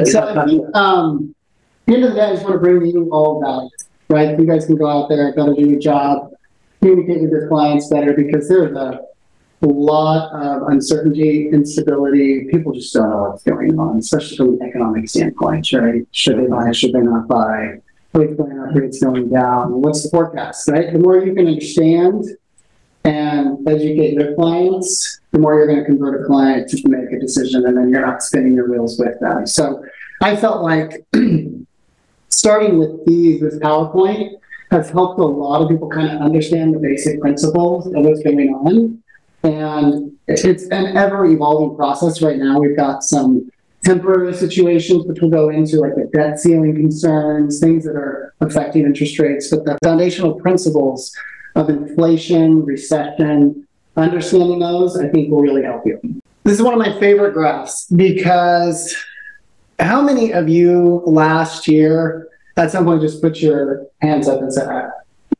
So I think, at the end of the day, I just want to bring you all value, right? You guys can go out there, better do your job, communicate with your clients better, because there's a lot of uncertainty, instability. People just don't know what's going on, especially from an economic standpoint, right? Should they buy, should they not buy? Rates going up, rates going down. What's the forecast, right? The more you can understand and educate your clients, the more you're going to convert a client to make a decision, and then you're not spinning your wheels with them. So I felt like starting with this PowerPoint has helped a lot of people kind of understand the basic principles of what's going on. And it's an ever-evolving process. Right now, we've got some temporary situations which we'll go into, like the debt ceiling concerns, things that are affecting interest rates. But the foundational principles of inflation, recession, understanding those, I think will really help you. This is one of my favorite graphs, because how many of you last year at some point just put your hands up and said,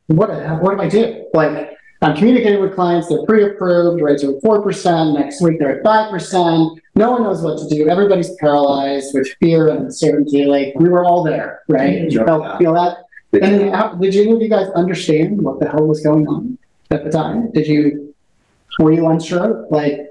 what do I do? Like, I'm communicating with clients, they're pre-approved, rates are 4%, next week they're at 5%, no one knows what to do, everybody's paralyzed with fear and uncertainty. Like, we were all there, right? Did you feel that? And then, did any of you guys understand what the hell was going on at the time? Were you unsure? Like,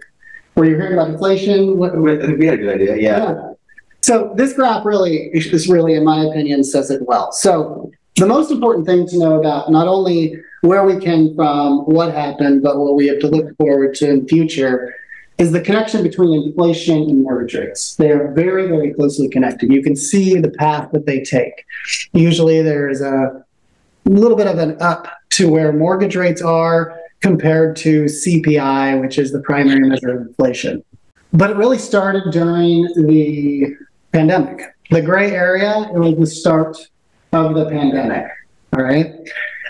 were you hearing about inflation? I think we had a good idea, yeah. So this graph really, in my opinion, says it well. So the most important thing to know about not only where we came from, what happened, but what we have to look forward to in the future is the connection between inflation and mortgage rates. They are very, very closely connected. You can see the path that they take. Usually there's a little bit of an up to where mortgage rates are compared to CPI, which is the primary measure of inflation. But it really started during the pandemic. The gray area, it was the start of the pandemic, all right?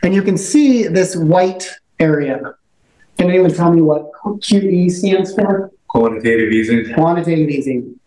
And you can see this white area. Can anyone tell me what QE stands for? Quantitative easing. Quantitative easing.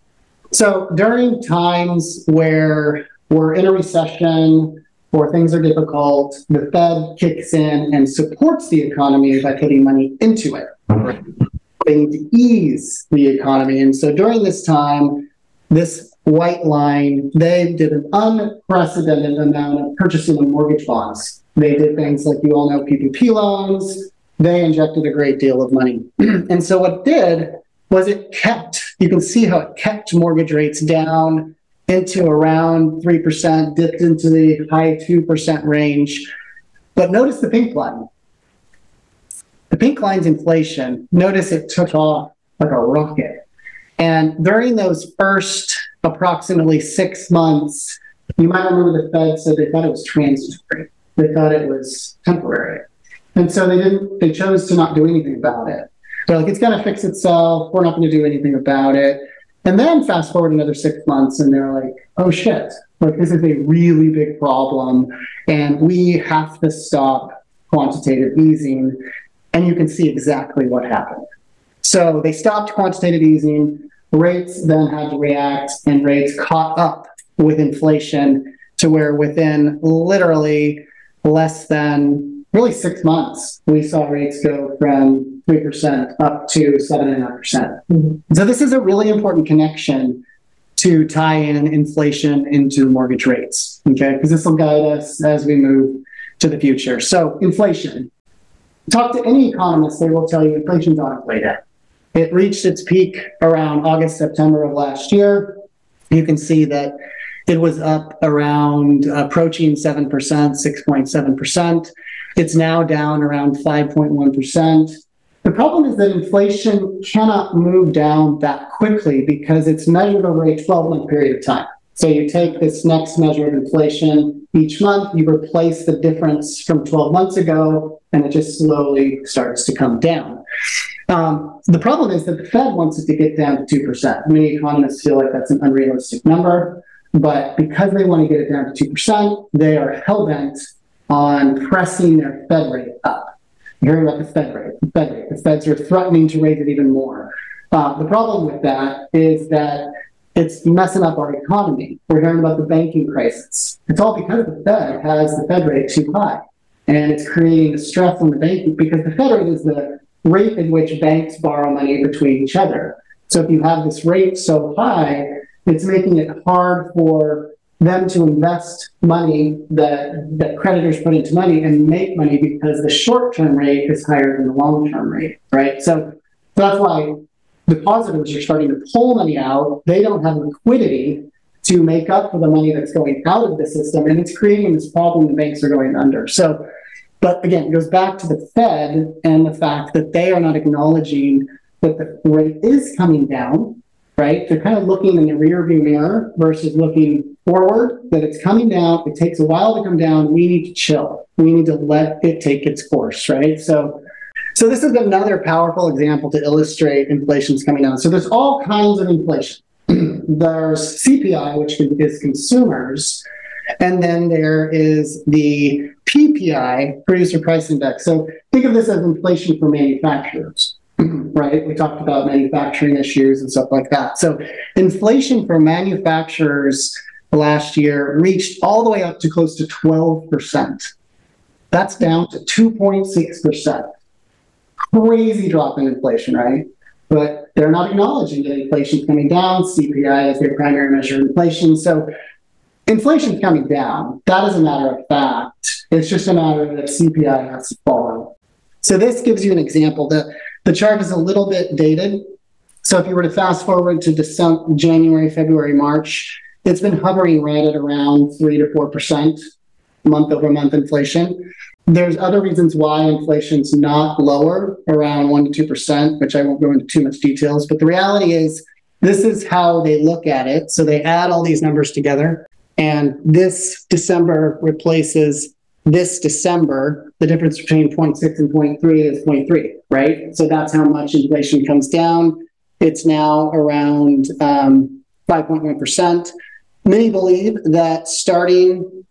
So during times where we're in a recession or things are difficult, the Fed kicks in and supports the economy by putting money into it, to ease the economy. And so during this time, this white line, they did an unprecedented amount of purchasing of mortgage bonds. They did things like, you all know, PPP loans. They injected a great deal of money. And so what it did was you can see how it kept mortgage rates down into around 3%, dipped into the high 2% range. But notice the pink line. The pink line's inflation. Notice it took off like a rocket. And during those first approximately 6 months, you might remember the Fed said they thought it was transitory. They thought it was temporary. And so they chose to not do anything about it. They're like, it's going to fix itself. We're not going to do anything about it. And then fast forward another 6 months and they're like, oh shit, like this is a really big problem and we have to stop quantitative easing. And you can see exactly what happened. So they stopped quantitative easing, rates then had to react, and rates caught up with inflation to where within literally less than really 6 months, we saw rates go from 3% up to 7.5%. Mm-hmm. So this is a really important connection to tie in inflation into mortgage rates, okay? Because this will guide us as we move to the future. So inflation. Talk to any economist, they will tell you inflation's on its way down. It reached its peak around August, September of last year. You can see that it was up around approaching 7%, 6.7%. It's now down around 5.1%. The problem is that inflation cannot move down that quickly because it's measured over a 12-month period of time. So you take this next measure of inflation each month, you replace the difference from 12 months ago, and it just slowly starts to come down. The problem is that the Fed wants it to get down to 2%. Many economists feel like that's an unrealistic number, but because they want to get it down to 2%, they are hell-bent on pressing their Fed rate up. You're hearing about the Fed rate. The Feds are threatening to raise it even more. The problem with that is that it's messing up our economy. We're hearing about the banking crisis. It's all because the Fed has the Fed rate too high. And it's creating stress on the banking because the Fed rate is the rate in which banks borrow money between each other. So if you have this rate so high, It's making it hard for them to invest money that creditors put into money and make money because the short-term rate is higher than the long-term rate, right? So that's why depositors are starting to pull money out. They don't have liquidity to make up for the money that's going out of the system, and it's creating this problem the banks are going under. So, but again, it goes back to the Fed and the fact that they are not acknowledging that the rate is coming down, right? They're kind of looking in the rearview mirror versus looking forward, that it's coming down. It takes a while to come down. We need to chill. We need to let it take its course, right? So this is another powerful example to illustrate inflation's coming down. So there's all kinds of inflation. There's CPI, which is consumers, and then there is the PPI, producer price index. So think of this as inflation for manufacturers, right? We talked about manufacturing issues and stuff like that. So inflation for manufacturers last year reached all the way up to close to 12%. That's down to 2.6%. Crazy drop in inflation, right? But they're not acknowledging that inflation's coming down. CPI is their primary measure of inflation. So inflation's coming down. That is a matter of fact. It's just a matter of if CPI has to follow. So this gives you an example. The chart is a little bit dated. So if you were to fast forward to December, January, February, March, it's been hovering right at around 3 to 4% month over month inflation. There's other reasons why inflation's not lower, around 1 to 2%, which I won't go into too much details. But the reality is, this is how they look at it. So they add all these numbers together, and this December replaces this December. The difference between 0.6 and 0.3 is 0.3, right? So that's how much inflation comes down. It's now around 5.1%. Many believe that starting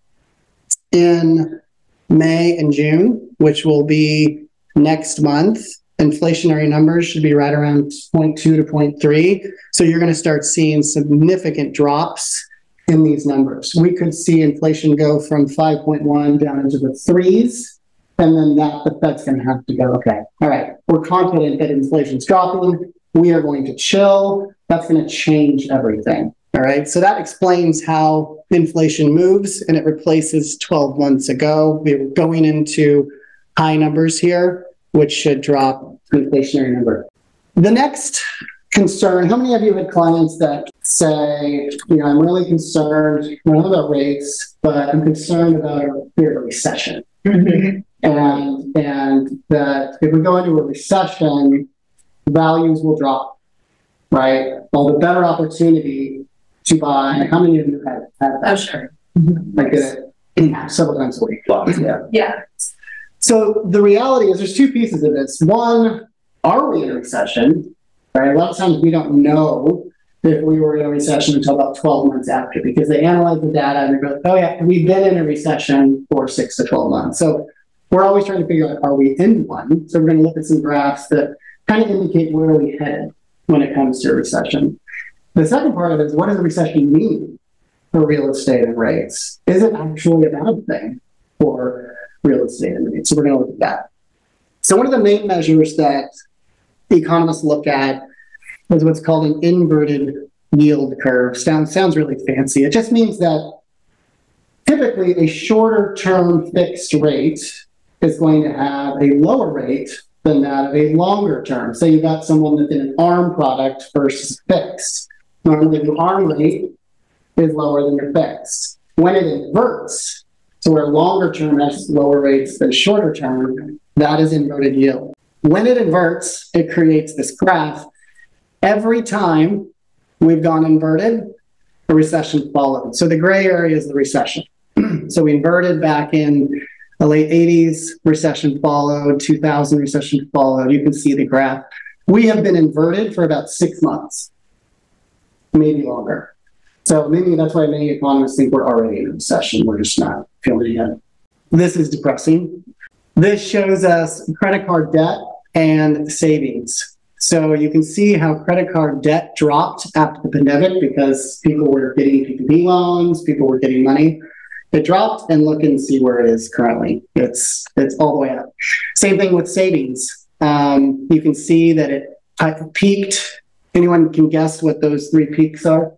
in May and June, which will be next month, inflationary numbers should be right around 0.2 to 0.3. So you're going to start seeing significant drops in these numbers. We could see inflation go from 5.1 down into the threes, and then the Fed's going to have to go, okay, all right, we're confident that inflation's dropping. We are going to chill. That's going to change everything. All right, so that explains how inflation moves, and it replaces 12 months ago. We were going into high numbers here, which should drop the inflationary number. The next concern, how many of you had clients that say, I'm really concerned, not about rates, but I'm concerned about a fear of a recession. Mm-hmm. And that if we go into a recession, values will drop, right? Well, the better opportunity to buy. How many of you have that? Oh, sure. I get it several times a week. Yeah. So the reality is there's two pieces of this. One, are we in a recession? Right? A lot of times we don't know if we were in a recession until about 12 months after, because they analyze the data and they go, oh yeah, we've been in a recession for 6 to 12 months. So we're always trying to figure out, are we in one? So we're going to look at some graphs that kind of indicate where we headed when it comes to a recession. The second part of it is, what does a recession mean for real estate and rates? Is it actually a bad thing for real estate and rates? So we're going to look at that. So one of the main measures that economists look at is what's called an inverted yield curve. Sounds really fancy. It just means that typically a shorter term fixed rate is going to have a lower rate than that of a longer term. Say you've got someone that's in an ARM product versus fixed. Normally the ARM rate is lower than your fixed. When it inverts to where longer term has lower rates than shorter term, that is inverted yield. When it inverts, it creates this graph. Every time we've gone inverted, a recession followed. So the gray area is the recession. So we inverted back in the late 80s, recession followed, 2000 recession followed. You can see the graph. We have been inverted for about 6 months, maybe longer. So maybe that's why many economists think we're already in a recession. We're just not feeling it yet. This is depressing. This shows us credit card debt and savings. So you can see how credit card debt dropped after the pandemic because people were getting PPP loans, people were getting money. It dropped, and look and see where it is currently. It's all the way up. Same thing with savings. You can see that it peaked. Anyone can guess what those 3 peaks are?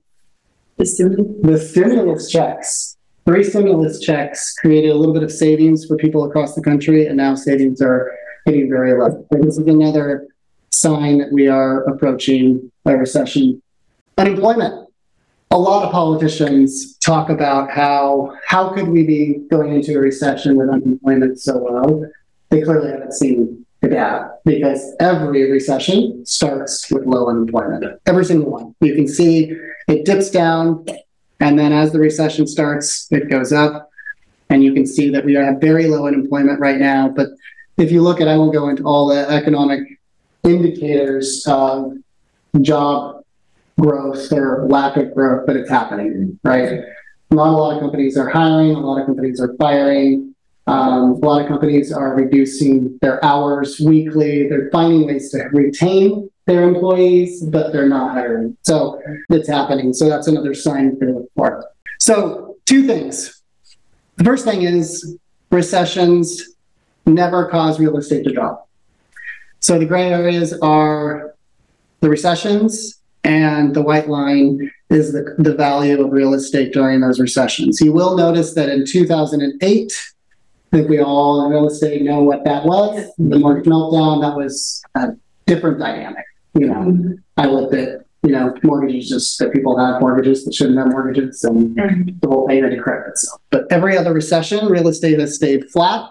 The stimulus checks. 3 stimulus checks created a little bit of savings for people across the country, and now savings are hitting very low. This is another sign that we are approaching a recession. Unemployment. A lot of politicians talk about how could we be going into a recession with unemployment so low. They clearly haven't seen the data, because every recession starts with low unemployment. Every single one. You can see it dips down, and then as the recession starts, it goes up. And you can see that we have very low unemployment right now. But if you look at, I won't go into all the economic indicators of job growth or lack of growth, but it's happening, right? Not a lot of companies are hiring, a lot of companies are firing. A lot of companies are reducing their hours weekly. They're finding ways to retain their employees, but they're not hiring. So it's happening. So that's another sign to look for. So 2 things. The first thing is recessions never cause real estate to drop. So the gray areas are the recessions, and the white line is the value of real estate during those recessions. You will notice that in 2008, I think we all in real estate know what that was. The mortgage meltdown, that was a different dynamic. I looked at, mortgages, just that people have mortgages that shouldn't have mortgages, and the whole thing had to correct itself. But every other recession, real estate has stayed flat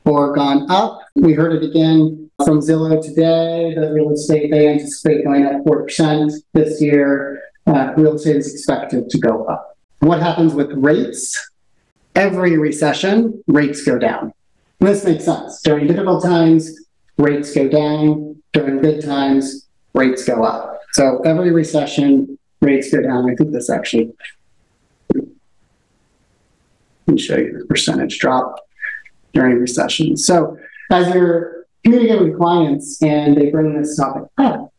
or gone up. We heard it again from Zillow today, that real estate, they anticipate going up 4% this year. Real estate is expected to go up. What happens with rates? Every recession, rates go down. And this makes sense. During difficult times, rates go down. During good times, rates go up. So every recession, rates go down. I think this actually, let me show you the percentage drop during recessions. So as you're communicating with clients and they bring this topic up,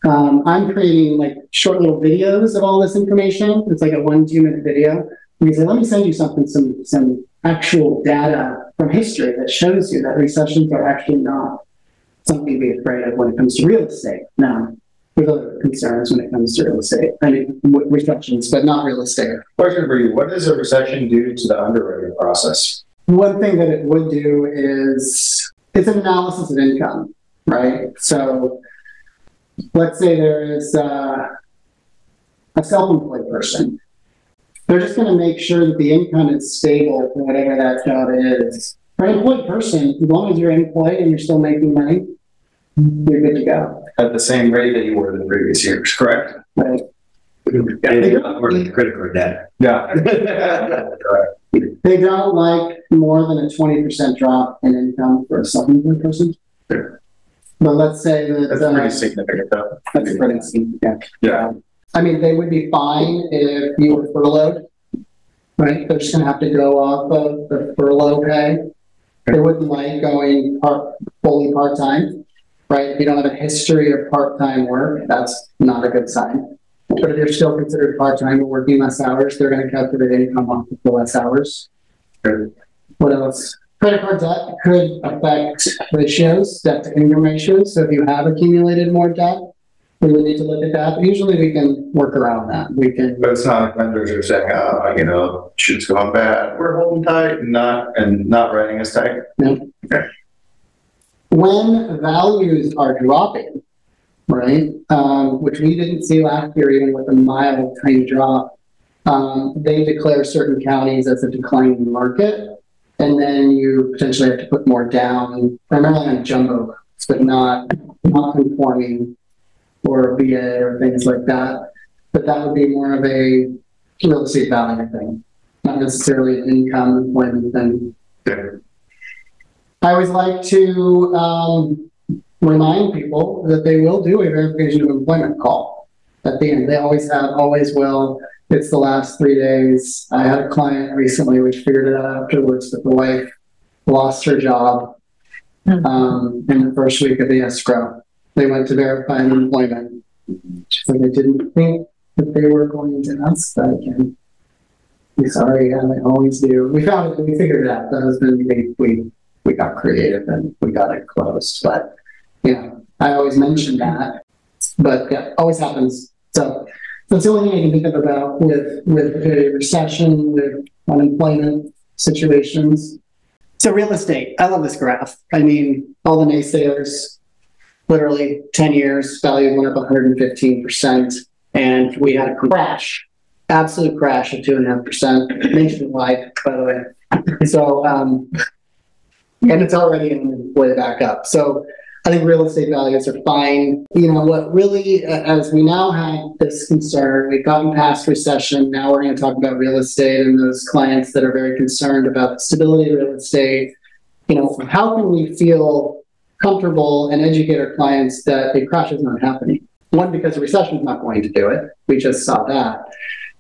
I'm creating like short little videos of all this information. It's like a 1-2 minute video. You say, let me send you something, some actual data from history that shows you that recessions are actually not something to be afraid of when it comes to real estate. Now, there's other concerns when it comes to real estate. I mean, recessions, but not real estate. Question for you. What does a recession do to the underwriting process? One thing that it would do is it's an analysis of income, right? So let's say there is a self-employed person. They're just going to make sure that the income is stable for whatever that job is. For an employed person, as long as you're employed and you're still making money, you're good to go. At the same rate that you were the previous years, correct? Right. Or the credit card debt. Yeah. Correct. They don't like more than a 20% drop in income for a self-employed person. Sure. But let's say that That's pretty significant, though. That's pretty significant. Yeah. I mean, they would be fine if you were furloughed, right? They're just going to have to go off of the furlough pay. They wouldn't like going fully part-time, right? If you don't have a history of part-time work, that's not a good sign. But if you're still considered part-time or working less hours, they're going to calculate income off of the less hours. Sure. What else? Credit card debt could affect ratios, debt to income ratios. So if you have accumulated more debt, we would need to look at that. But usually we can work around that. We can. But it's not like vendors are saying, shit's going bad. We're holding tight and not writing us tight. No. Okay. When values are dropping, right, which we didn't see last year, even with a mild tiny drop, they declare certain counties as a declining market. And then you potentially have to put more down, primarily on jumbo loans, but not conforming or VA or things like that. But that would be more of a real estate value thing, not necessarily an income employment thing. Yeah. I always like to remind people that they will do a verification of employment call at the end. They always have, always will. It's the last 3 days. I had a client recently which figured it out afterwards, that the wife lost her job in the first week of the escrow. They went to verify employment. So they didn't think that they were going to ask that again. I'm sorry, yeah, they always do. We found it, we figured it out. The husband, we got creative and we got it closed. But yeah, I always mention that. But yeah, always happens. So That's the only thing I can think of about with a recession, with unemployment situations. So real estate, I love this graph. I mean, all the naysayers, literally 10 years, value went up 115%, and we had a crash, absolute crash of 2.5% nationwide, by the way. So, and it's already in the way back up. So I think real estate values are fine. You know, what really, as we now have this concern, we've gotten past recession. Now we're going to talk about real estate and those clients that are very concerned about the stability of real estate. You know, how can we feel comfortable and educate our clients that a crash is not happening? One, because the recession is not going to do it. We just saw that.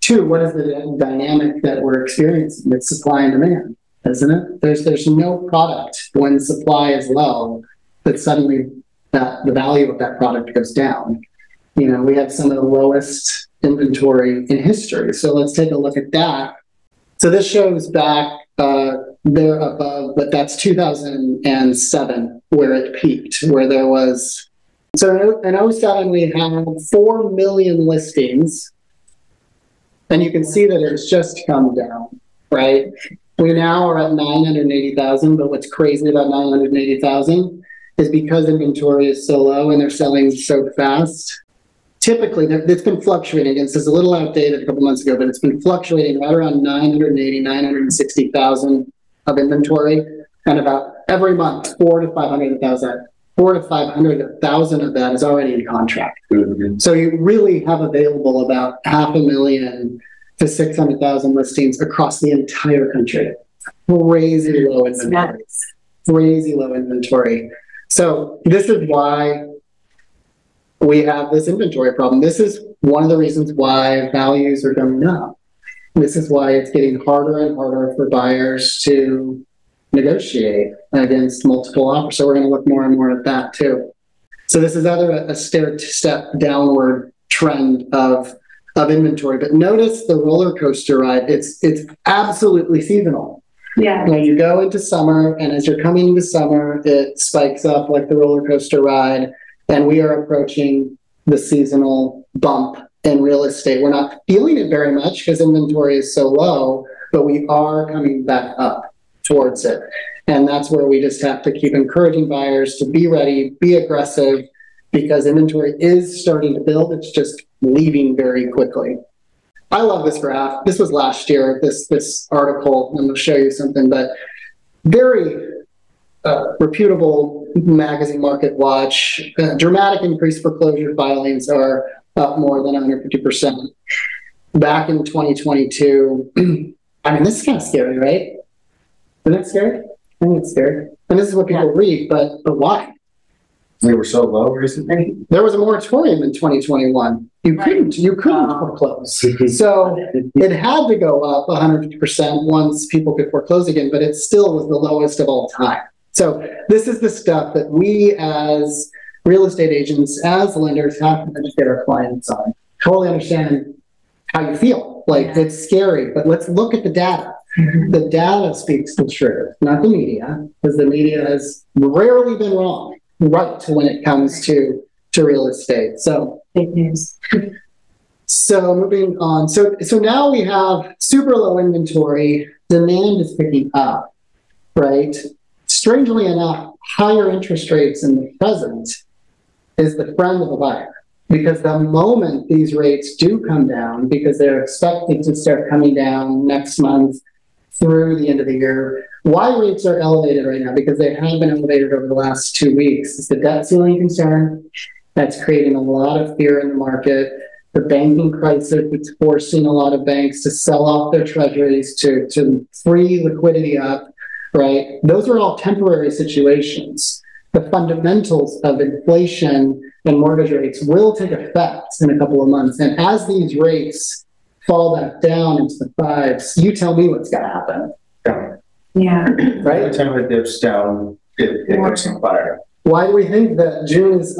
Two, what is the dynamic that we're experiencing? It's supply and demand, isn't it? There's no product when supply is low that suddenly the value of that product goes down. You know, we have some of the lowest inventory in history. So let's take a look at that. So this shows back there above, but that's 2007 where it peaked, where there was, so in 07 we had 4 million listings, and you can see that it's just come down, right? We now are at 980,000, but what's crazy about 980,000 is because inventory is so low and they're selling so fast. Typically, it's been fluctuating. It's a little outdated a couple months ago, but it's been fluctuating right around 980, 960,000 of inventory, and about every month, 400 to 500,000. 400 to 500,000 of that is already in contract. Mm-hmm. So you really have available about 500,000 to 600,000 listings across the entire country. Crazy low inventory. Crazy low inventory. So this is why we have this inventory problem. This is one of the reasons why values are going up. This is why it's getting harder and harder for buyers to negotiate against multiple offers. So we're going to look more and more at that too. So this is a stair-step downward trend of inventory. But notice the roller coaster ride. It's absolutely seasonal. Yeah. When you go into summer, and as you're coming into summer, it spikes up like the roller coaster ride. And we are approaching the seasonal bump in real estate. We're not feeling it very much because inventory is so low, but we are coming back up towards it. And that's where we just have to keep encouraging buyers to be ready, be aggressive, because inventory is starting to build. It's just leaving very quickly. I love this graph. This was last year, this article. I'm going to show you something, but very reputable magazine, Market Watch. Dramatic increase foreclosure filings are up more than 150%. Back in 2022, I mean, this is kind of scary, right? Isn't it scary? I think it's scary. And this is what people read, but why? They were so low recently. There was a moratorium in 2021. You couldn't foreclose. So it had to go up 150% once people could foreclose again, but it still was the lowest of all time. So this is the stuff that we as real estate agents, as lenders, have to educate our clients on. Totally understand how you feel. Like, it's scary, but let's look at the data. Mm-hmm. The data speaks the truth, not the media, because the media has rarely been wrong, right, when it comes to real estate. So fake news. So moving on. So now we have super low inventory. Demand is picking up, right? Strangely enough, higher interest rates in the present is the friend of the buyer, because the moment these rates do come down, because they're expected to start coming down next month through the end of the year. Why rates are elevated right now? Because they have been elevated over the last 2 weeks. It's the debt ceiling concern that's creating a lot of fear in the market. The banking crisis, it's forcing a lot of banks to sell off their treasuries to free liquidity up, right? Those are all temporary situations. The fundamentals of inflation and mortgage rates will take effect in a couple of months. And as these rates fall back down into the fives, you tell me what's going to happen. Yeah. Right? Right? Every time it dips down, it goes on fire. Why do we think that June is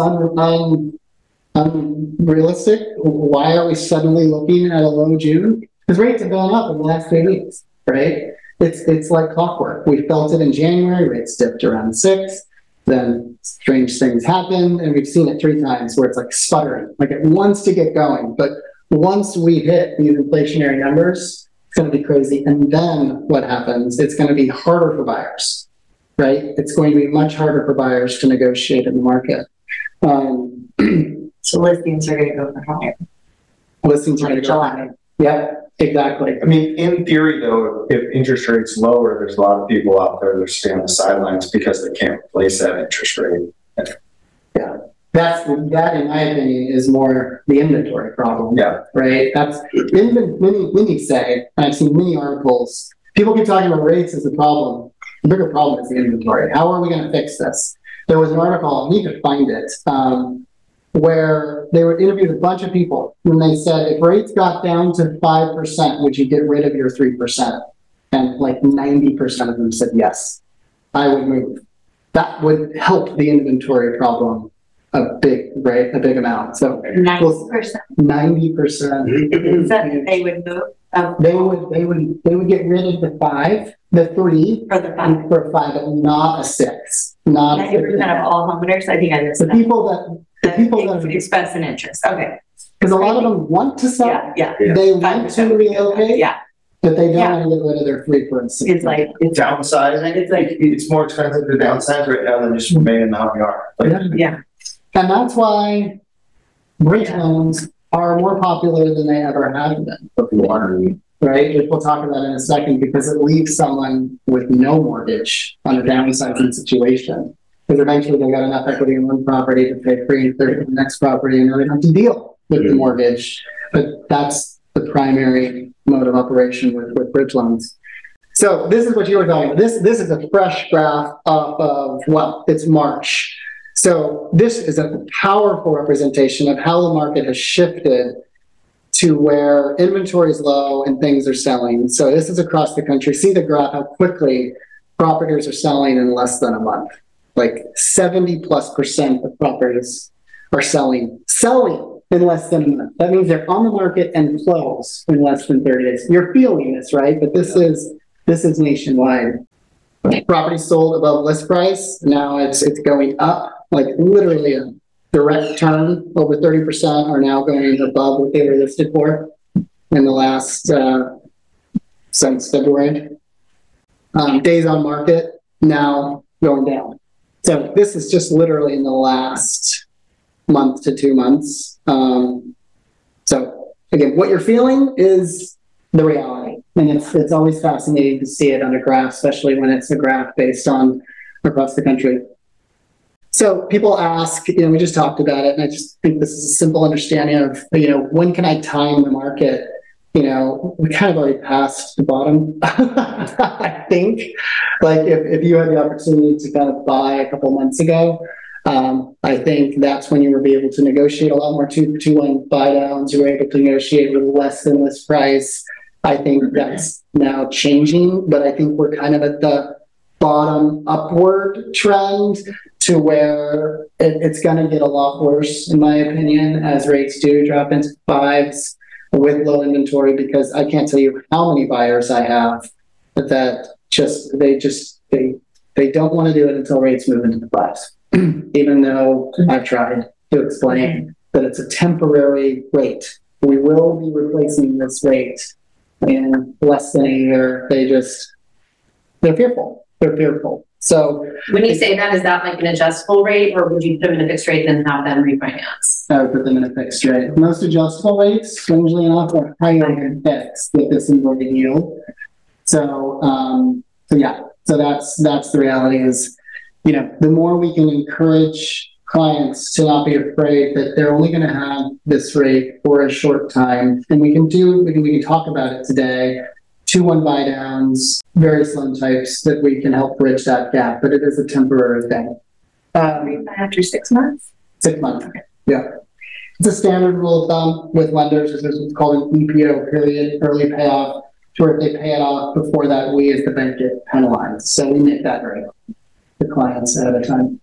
unrealistic? Why are we suddenly looking at a low June? Because rates have gone up in the last 3 weeks, right? It's like clockwork. We felt it in January, rates dipped around 6. Then strange things happen, and we've seen it 3 times where it's like sputtering, like it wants to get going, but once we hit these inflationary numbers, it's going to be crazy. And then what happens? It's going to be harder for buyers, right? It's going to be much harder for buyers to negotiate in the market. So listings are going to go for higher. Listings are going to go July. higher. Yep, exactly. I mean, in theory, though, if interest rates lower, there's a lot of people out there that stay on the sidelines because they can't replace that interest rate. Yeah, that in my opinion is more the inventory problem. Yeah. Right. That's many say, and I've seen many articles. People keep talking about rates as the problem. The bigger problem is the inventory. How are we going to fix this? There was an article, I need to find it, where they were interviewed a bunch of people, and they said, if rates got down to 5%, would you get rid of your 3%? And like 90% of them said yes, I would move. That would help the inventory problem a big amount. So 90%. 90%. That they would move. They would get rid of the 3 For the 5. for 5, but not a 6. Not 90% of all homeowners. I think I missed the that. people that Expense and interest. Okay. because a lot of them want to sell. Yeah. They want to relocate. Yeah. But they don't want to get rid of their 3 for a 6. It's like Downsizing, It's like- it's more expensive to downsize right now than just remain in the home yard. yeah. And that's why bridge loans are more popular than they ever have been. Right? Which we'll talk about in a second, because it leaves someone with no mortgage on a downsizing situation. Because eventually they got enough equity in one property to pay 3 and 30 for the next property, and they don't have to deal with the mortgage. But that's the primary mode of operation with bridge loans. So this is what you were talking about. This is a fresh graph of, well, it's March. So this is a powerful representation of how the market has shifted to where inventory is low and things are selling. So this is across the country. See the graph, how quickly properties are selling in less than a month. Like 70+% of properties are selling in less than a month. That means they're on the market and close in less than 30 days. You're feeling this, right? But this is nationwide. Property sold above list price. Now it's going up, like literally a direct turn. Over 30% are now going above what they were listed for in the last, since February. Days on market now going down. So this is just literally in the last month to 2 months. So again, what you're feeling is the reality. And it's always fascinating to see it on a graph, especially when it's a graph based on across the country. So people ask, we just talked about it, and I just think this is a simple understanding of, when can I time the market? We kind of already passed the bottom, I think. Like if you had the opportunity to kind of buy a couple months ago, I think that's when you will be able to negotiate a lot more 2-1 buy downs. You were able to negotiate with less than list price. I think that's now changing, but I think we're kind of at the bottom upward trend to where it's going to get a lot worse, in my opinion, as rates do drop into 5s with low inventory, because I can't tell you how many buyers I have that they don't want to do it until rates move into the 5s, even though I've tried to explain that it's a temporary rate. We will be replacing this rate in less than a year. They're fearful. They're fearful. So when you say that, is that like an adjustable rate, or would you put them in a fixed rate and have them refinance? I would put them in a fixed rate. Most adjustable rates, strangely enough, are higher than fixed with this inverted yield. So that's the reality is, the more we can encourage clients to not be afraid that they're only going to have this rate for a short time, and we can talk about it today. 2-1 buy downs, various loan types that we can help bridge that gap, but it is a temporary thing. After 6 months? 6 months. Yeah. It's a standard rule of thumb with lenders. There's what's called an EPO period, early payoff, to where if they pay it off before that, we as the bank get penalized. So we make that rate the clients ahead of time.